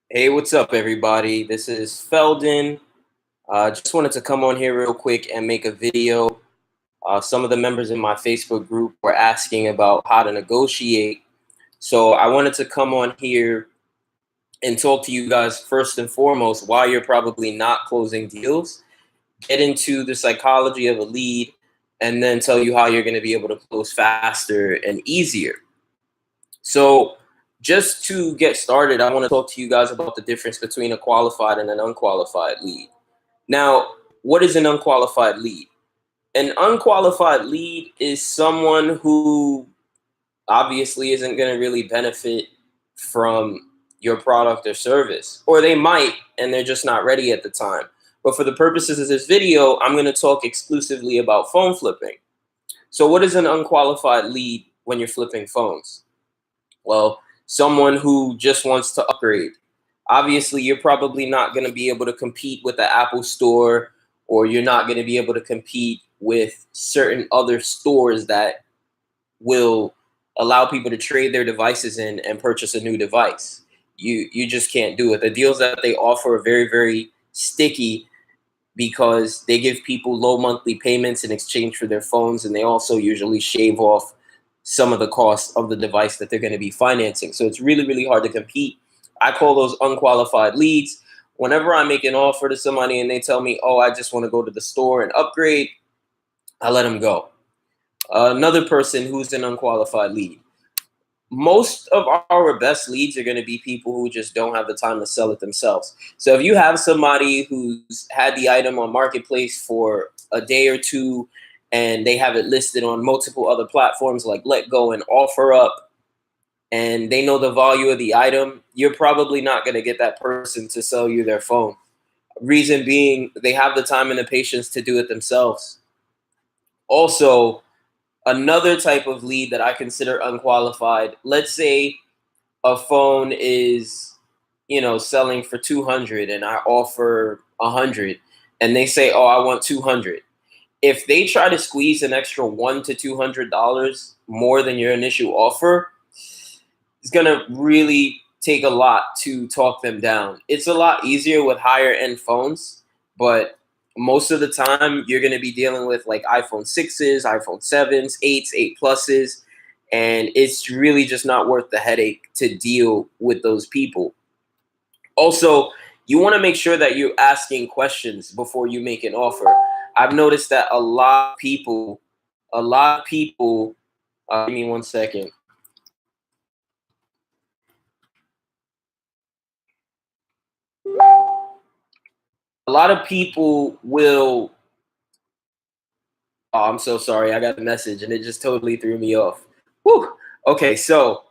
Hey, what's up, everybody? This is Feldon. Just wanted to come on here real quick and make a video. Some of the members in my Facebook group were asking about how to negotiate. So I wanted to come on here and talk to you guys first and foremost why you're probably not closing deals, get into the psychology of a lead, and then tell you how you're going to be able to close faster and easier. So just to get started, I want to talk to you guys about the difference between a qualified and an unqualified lead. Now, what is an unqualified lead? An unqualified lead is someone who obviously isn't going to really benefit from your product or service, or they might, and they're just not ready at the time. But for the purposes of this video, I'm going to talk exclusively about phone flipping. So what is an unqualified lead when you're flipping phones? Well, someone who just wants to upgrade. Obviously, you're probably not going to be able to compete with the Apple Store, or you're not going to be able to compete with certain other stores that will allow people to trade their devices in and purchase a new device. You just can't do it. The deals that they offer are very, very sticky because they give people low monthly payments in exchange for their phones, and they also usually shave off some of the cost of the device that they're going to be financing. So it's really, really hard to compete. I call those unqualified leads. Whenever I make an offer to somebody and they tell me, oh, I just want to go to the store and upgrade, I let them go. Another person who's an unqualified lead. Most of our best leads are going to be people who just don't have the time to sell it themselves. So if you have somebody who's had the item on Marketplace for a day or two and they have it listed on multiple other platforms like Let Go and OfferUp, and they know the value of the item, you're probably not going to get that person to sell you their phone. Reason being, they have the time and the patience to do it themselves. Also, another type of lead that I consider unqualified, let's say a phone is, selling for 200 and I offer 100 and they say, oh, I want 200. If they try to squeeze an extra $100 to $200 more than your initial offer, it's going to really take a lot to talk them down. It's a lot easier with higher end phones, but most of the time you're going to be dealing with like iPhone 6s, iPhone 7s, 8s, 8 pluses, and it's really just not worth the headache to deal with those people. Also, you want to make sure that you're asking questions before you make an offer. I've noticed that a lot of people, give me one second. A lot of people will, oh, I'm so sorry. I got a message and it just totally threw me off. Whew. Okay, so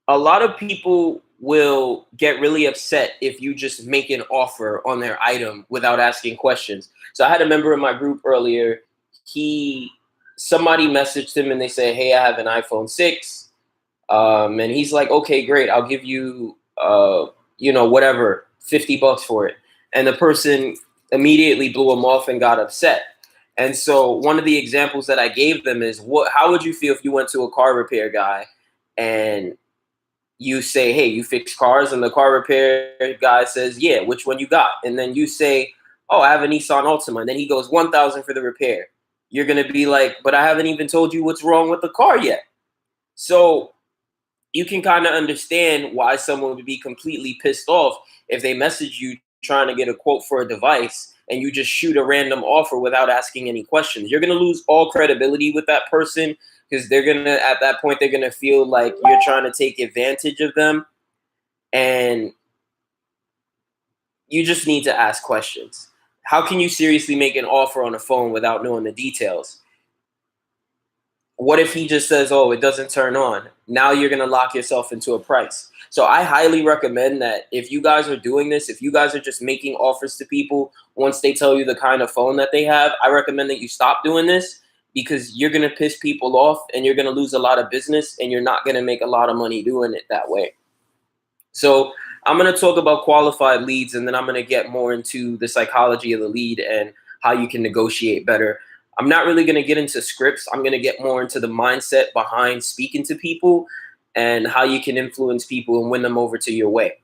a lot of people will get really upset if you just make an offer on their item without asking questions. So I had a member in my group earlier. Somebody messaged him and they said, hey, I have an iPhone 6. And he's like, okay, great. I'll give you, whatever, $50 for it. And the person immediately blew him off and got upset. And so one of the examples that I gave them is, how would you feel if you went to a car repair guy and you say, hey, you fix cars? And the car repair guy says, yeah, which one you got? And then you say, oh, I have a Nissan Altima. And then he goes, 1,000 for the repair. You're going to be like, but I haven't even told you what's wrong with the car yet. So you can kind of understand why someone would be completely pissed off if they message you trying to get a quote for a device and you just shoot a random offer without asking any questions. You're going to lose all credibility with that person because at that point, they're going to feel like you're trying to take advantage of them. And you just need to ask questions. How can you seriously make an offer on a phone without knowing the details? What if he just says, oh, it doesn't turn on? Now you're going to lock yourself into a price. So I highly recommend that if you guys are doing this, if you guys are just making offers to people once they tell you the kind of phone that they have, I recommend that you stop doing this because you're going to piss people off and you're going to lose a lot of business and you're not going to make a lot of money doing it that way. So I'm going to talk about qualified leads, and then I'm going to get more into the psychology of the lead and how you can negotiate better. I'm not really going to get into scripts. I'm going to get more into the mindset behind speaking to people and how you can influence people and win them over to your way.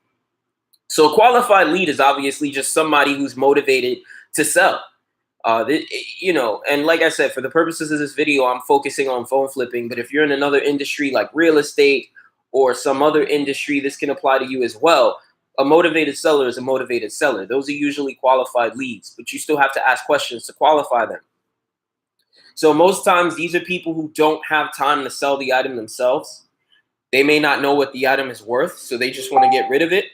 So a qualified lead is obviously just somebody who's motivated to sell. And like I said, for the purposes of this video, I'm focusing on phone flipping. But if you're in another industry like real estate or some other industry, this can apply to you as well. A motivated seller is a motivated seller. Those are usually qualified leads, but you still have to ask questions to qualify them. So most times these are people who don't have time to sell the item themselves. They may not know what the item is worth, so they just want to get rid of it.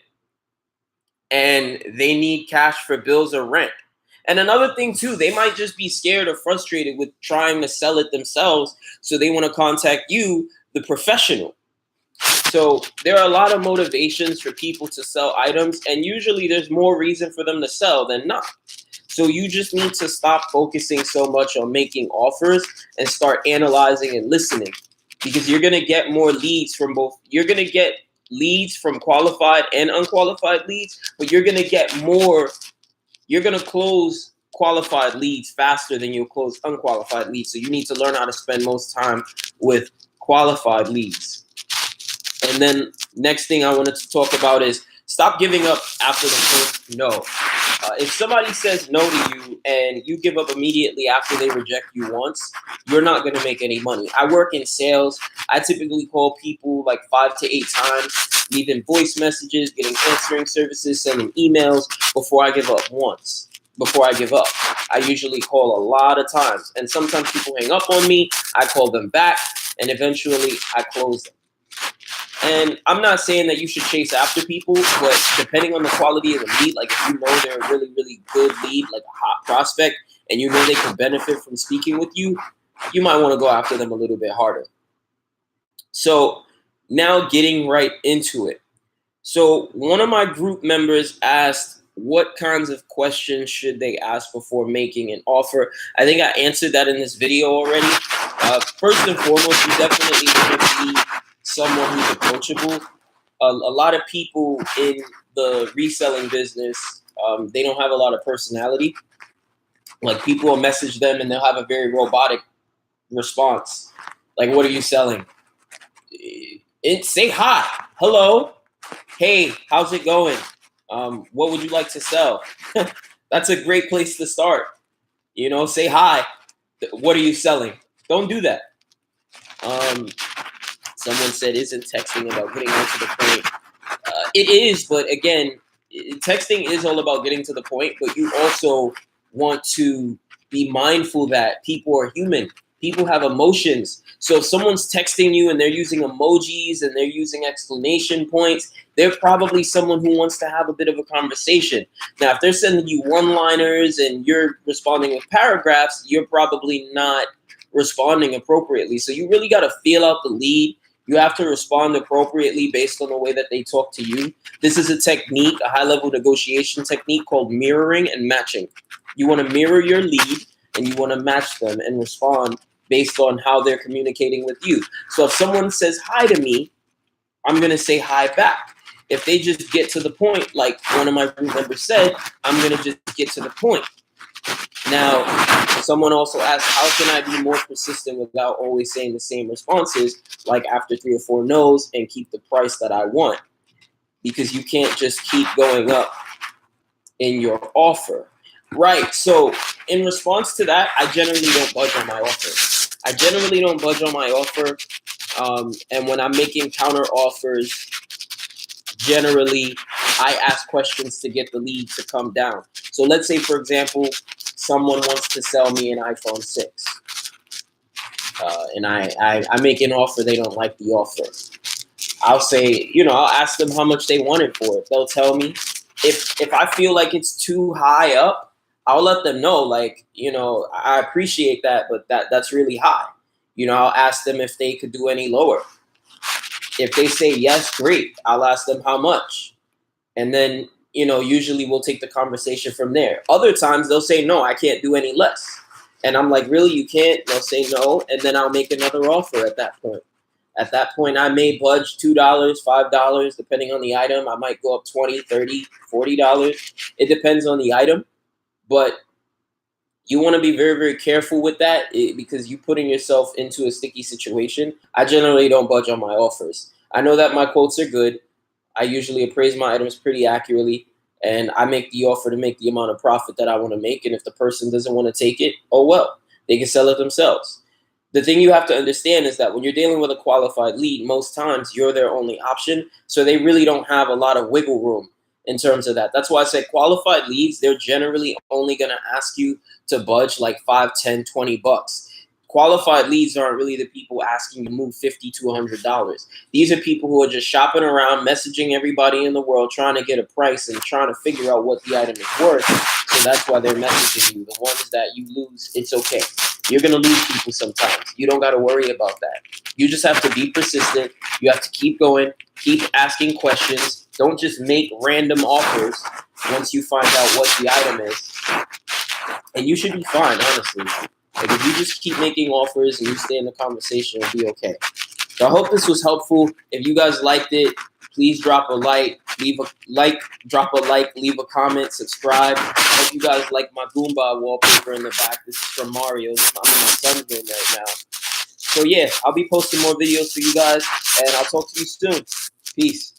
And they need cash for bills or rent. And another thing too, they might just be scared or frustrated with trying to sell it themselves. So they want to contact you, the professional. So there are a lot of motivations for people to sell items, and usually there's more reason for them to sell than not. So you just need to stop focusing so much on making offers and start analyzing and listening, because you're going to get more leads from both. You're going to get leads from qualified and unqualified leads, but you're going to get more. You're going to close qualified leads faster than you'll close unqualified leads. So you need to learn how to spend most time with qualified leads. And then next thing I wanted to talk about is stop giving up after the first no. If somebody says no to you and you give up immediately after they reject you once, you're not going to make any money. I work in sales. I typically call people like 5 to 8 times, leaving voice messages, getting answering services, sending emails before I give up once. Before I give up, I usually call a lot of times. And sometimes people hang up on me. I call them back, and eventually I close them. And I'm not saying that you should chase after people, but depending on the quality of the lead, like if you know they're a really, really good lead, like a hot prospect, and you know they can benefit from speaking with you, you might want to go after them a little bit harder. So now getting right into it. So one of my group members asked, what kinds of questions should they ask before making an offer? I think I answered that in this video already. First and foremost, you definitely want to be someone who's approachable. A lot of people in the reselling business, they don't have a lot of personality. Like people will message them and they'll have a very robotic response. Like, what are you selling? Say hi, hello, hey, how's it going? What would you like to sell? That's a great place to start. Say hi. What are you selling? Don't do that. Someone said, isn't texting about getting right to the point? It is, but again, texting is all about getting to the point, but you also want to be mindful that people are human. People have emotions. So if someone's texting you and they're using emojis and they're using exclamation points, they're probably someone who wants to have a bit of a conversation. Now, if they're sending you one-liners and you're responding with paragraphs, you're probably not responding appropriately. So you really got to feel out the lead. You have to respond appropriately based on the way that they talk to you. This is a technique, a high-level negotiation technique called mirroring and matching. You want to mirror your lead and you want to match them and respond based on how they're communicating with you. So if someone says hi to me, I'm going to say hi back. If they just get to the point, like one of my group members said, I'm going to just get to the point. Now, someone also asked, how can I be more persistent without always saying the same responses, like after 3 or 4 no's, and keep the price that I want? Because you can't just keep going up in your offer. Right. So in response to that, I generally don't budge on my offer. And when I'm making counter offers, generally, I ask questions to get the lead to come down. So let's say, for example, someone wants to sell me an iPhone 6. And I make an offer, they don't like the offer. I'll say, I'll ask them how much they want it for. They'll tell me. If I feel like it's too high up, I'll let them know, like, I appreciate that, but that's really high. I'll ask them if they could do any lower. If they say yes, great. I'll ask them how much. And then, usually we'll take the conversation from there. Other times they'll say, no, I can't do any less. And I'm like, really, you can't? They'll say no. And then I'll make another offer at that point. At that point, I may budge $2, $5, depending on the item. I might go up $20, $30, $40. It depends on the item. But you want to be very, very careful with that because you're putting yourself into a sticky situation. I generally don't budge on my offers. I know that my quotes are good. I usually appraise my items pretty accurately, and I make the offer to make the amount of profit that I want to make. And if the person doesn't want to take it, oh well, they can sell it themselves. The thing you have to understand is that when you're dealing with a qualified lead, most times you're their only option. So they really don't have a lot of wiggle room in terms of that. That's why I say qualified leads, they're generally only going to ask you to budge like 5, 10, 20 bucks. Qualified leads aren't really the people asking you to move $50 to $100. These are people who are just shopping around, messaging everybody in the world, trying to get a price and trying to figure out what the item is worth. So that's why they're messaging you. The ones that you lose, it's okay. You're going to lose people sometimes. You don't got to worry about that. You just have to be persistent. You have to keep going, keep asking questions. Don't just make random offers once you find out what the item is. And you should be fine, honestly. Like if you just keep making offers and you stay in the conversation, it'll be okay. So I hope this was helpful. If you guys liked it, please drop a like, leave a comment, subscribe. I hope you guys like my Goomba wallpaper in the back. This is from Mario. I'm in my son's room right now. So yeah, I'll be posting more videos for you guys, and I'll talk to you soon. Peace.